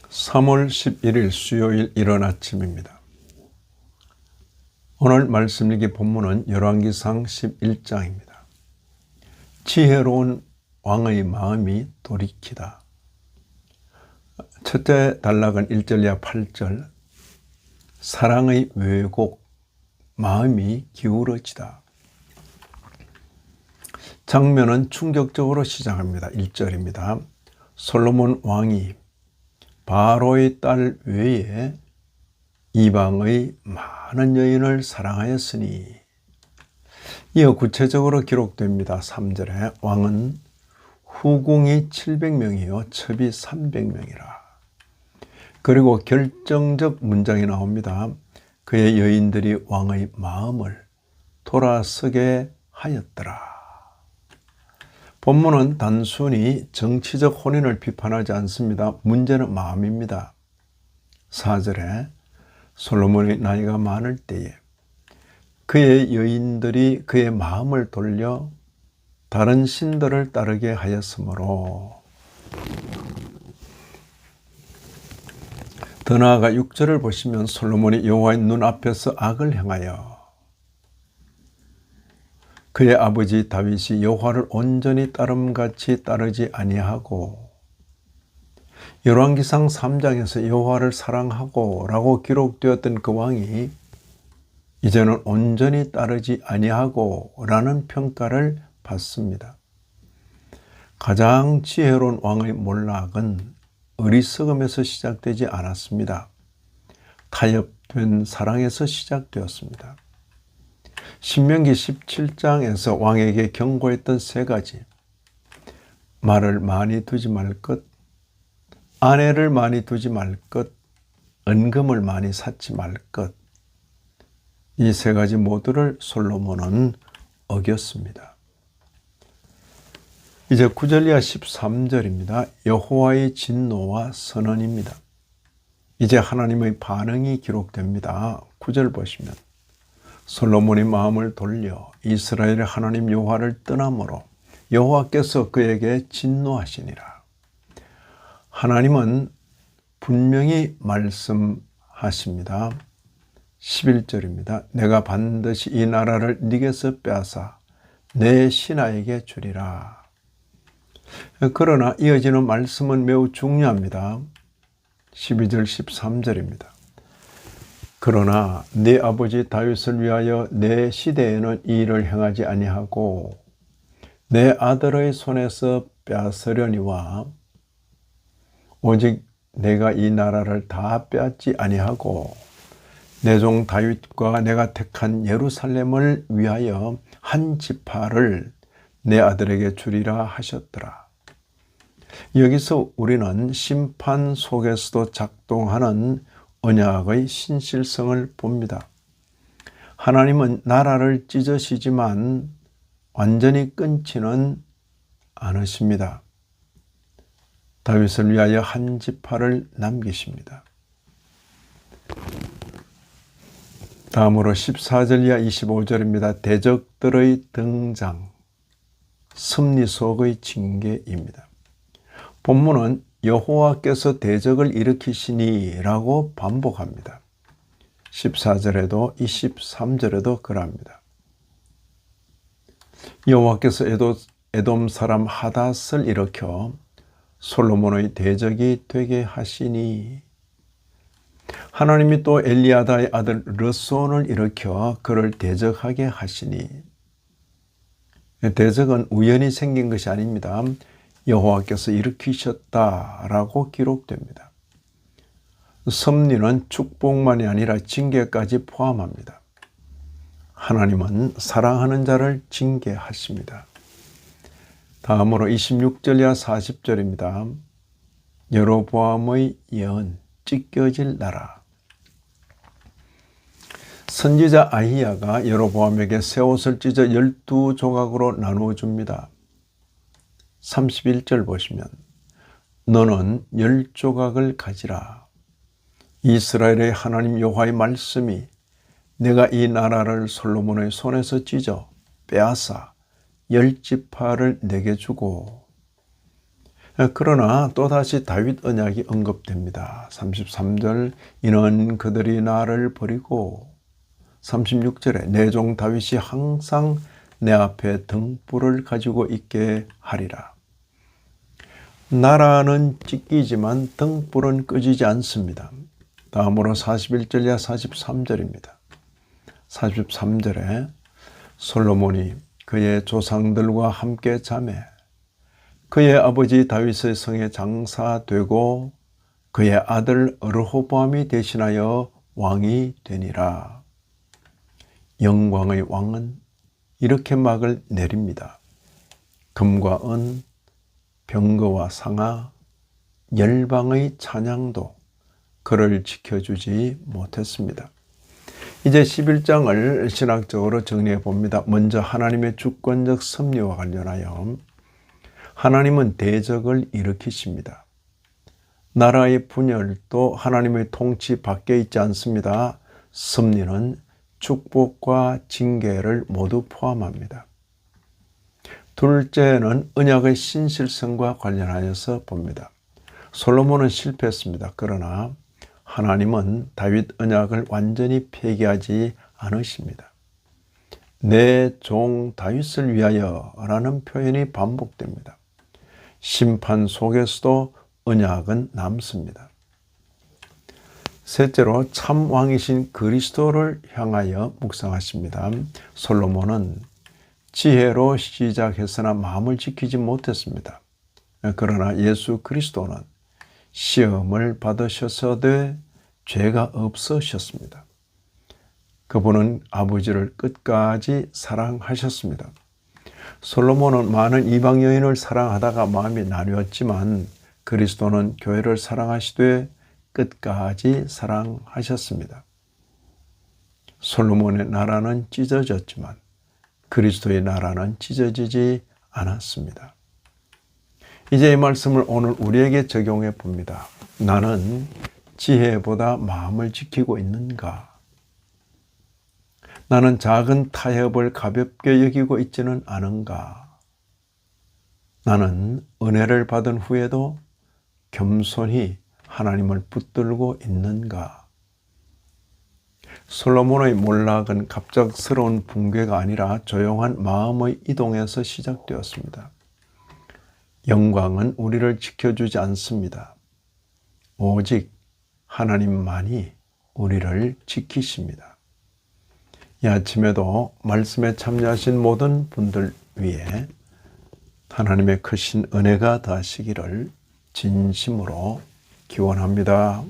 3월 11일 수요일 이른 아침입니다. 오늘 말씀 읽기 본문은 열왕기상 11장입니다. 지혜로운 왕의 마음이 돌이키다. 첫째 단락은 1절 이하 8절. 사랑의 왜곡, 마음이 기울어지다. 장면은 충격적으로 시작합니다. 1절입니다. 솔로몬 왕이 바로의 딸 외에 이방의 많은 여인을 사랑하였으니, 이어 구체적으로 기록됩니다. 3절에 왕은 후궁이 700명이요 첩이 300명이라. 그리고 결정적 문장이 나옵니다. 그의 여인들이 왕의 마음을 돌아서게 하였더라. 본문은 단순히 정치적 혼인을 비판하지 않습니다. 문제는 마음입니다. 4절에 솔로몬의 나이가 많을 때에 그의 여인들이 그의 마음을 돌려 다른 신들을 따르게 하였으므로, 더 나아가 6절을 보시면 솔로몬이 여호와의 눈앞에서 악을 행하여 그의 아버지 다윗이 여호와를 온전히 따름같이 따르지 아니하고, 열왕기상 3장에서 여호와를 사랑하고 라고 기록되었던 그 왕이 이제는 온전히 따르지 아니하고 라는 평가를 받습니다. 가장 지혜로운 왕의 몰락은 어리석음에서 시작되지 않았습니다. 타협된 사랑에서 시작되었습니다. 신명기 17장에서 왕에게 경고했던 세 가지: 말을 많이 두지 말 것, 아내를 많이 두지 말 것, 은금을 많이 쌓지 말 것. 이 세 가지 모두를 솔로몬은 어겼습니다. 이제 9절 이하 13절입니다. 여호와의 진노와 선언입니다. 이제 하나님의 반응이 기록됩니다. 9절 보시면 솔로몬이 마음을 돌려 이스라엘의 하나님 여호와를 떠나므로 여호와께서 그에게 진노하시니라. 하나님은 분명히 말씀하십니다. 11절입니다. 내가 반드시 이 나라를 네게서 빼앗아 내 신하에게 주리라. 그러나 이어지는 말씀은 매우 중요합니다. 12절 13절입니다. 그러나 네 아버지 다윗을 위하여 내 시대에는 이 일을 행하지 아니하고 내 아들의 손에서 빼앗으려니와, 오직 내가 이 나라를 다 빼앗지 아니하고 내 종 다윗과 내가 택한 예루살렘을 위하여 한 지파를 내 아들에게 주리라 하셨더라. 여기서 우리는 심판 속에서도 작동하는 언약의 신실성을 봅니다. 하나님은 나라를 찢으시지만 완전히 끊지는 않으십니다. 다윗을 위하여 한 지파를 남기십니다. 다음으로 14절 이하 25절입니다. 대적들의 등장, 섭리 속의 징계입니다. 본문은 여호와께서 대적을 일으키시니 라고 반복합니다. 14절에도 23절에도 그럽니다. 여호와께서 에돔 사람 하닷을 일으켜 솔로몬의 대적이 되게 하시니, 하나님이 또 엘리아다의 아들 르손을 일으켜 그를 대적하게 하시니, 대적은 우연히 생긴 것이 아닙니다. 여호와께서 일으키셨다라고 기록됩니다. 섭리는 축복만이 아니라 징계까지 포함합니다. 하나님은 사랑하는 자를 징계하십니다. 다음으로 26절 이하 40절입니다. 여로보암의 예언, 찢겨질 나라. 선지자 아히야가 여로보암에게 새 옷을 찢어 12조각으로 나누어 줍니다. 31절 보시면 너는 10조각을 가지라. 이스라엘의 하나님 여호와의 말씀이 내가 이 나라를 솔로몬의 손에서 찢어 빼앗아 10지파를 내게 주고 그러나 또다시 다윗 언약이 언급됩니다. 33절 이는 그들이 나를 버리고 36절에 내 종 다윗이 항상 내 앞에 등불을 가지고 있게 하리라. 나라는 찢기지만 등불은 꺼지지 않습니다. 다음으로 41절이야 43절입니다. 43절에 솔로몬이 그의 조상들과 함께 자매 그의 아버지 다윗의 성에 장사되고 그의 아들 르호보암이 대신하여 왕이 되니라. 영광의 왕은 이렇게 막을 내립니다. 금과 은, 병거와 상아, 열방의 찬양도 그를 지켜주지 못했습니다. 이제 11장을 신학적으로 정리해 봅니다. 먼저 하나님의 주권적 섭리와 관련하여 하나님은 대적을 일으키십니다. 나라의 분열도 하나님의 통치 밖에 있지 않습니다. 섭리는 축복과 징계를 모두 포함합니다. 둘째는 언약의 신실성과 관련하여서 봅니다. 솔로몬은 실패했습니다. 그러나 하나님은 다윗 언약을 완전히 폐기하지 않으십니다. 내 종 다윗을 위하여 라는 표현이 반복됩니다. 심판 속에서도 언약은 남습니다. 셋째로 참 왕이신 그리스도를 향하여 묵상하십니다. 솔로몬은 지혜로 시작했으나 마음을 지키지 못했습니다. 그러나 예수 그리스도는 시험을 받으셔서도 죄가 없으셨습니다. 그분은 아버지를 끝까지 사랑하셨습니다. 솔로몬은 많은 이방 여인을 사랑하다가 마음이 나뉘었지만 그리스도는 교회를 사랑하시되 끝까지 사랑하셨습니다. 솔로몬의 나라는 찢어졌지만 그리스도의 나라는 찢어지지 않았습니다. 이제 이 말씀을 오늘 우리에게 적용해 봅니다. 나는 지혜보다 마음을 지키고 있는가? 나는 작은 타협을 가볍게 여기고 있지는 않은가? 나는 은혜를 받은 후에도 겸손히 하나님을 붙들고 있는가? 솔로몬의 몰락은 갑작스러운 붕괴가 아니라 조용한 마음의 이동에서 시작되었습니다. 영광은 우리를 지켜주지 않습니다. 오직 하나님만이 우리를 지키십니다. 이 아침에도 말씀에 참여하신 모든 분들 위해 하나님의 크신 은혜가 더하시기를 진심으로 기원합니다.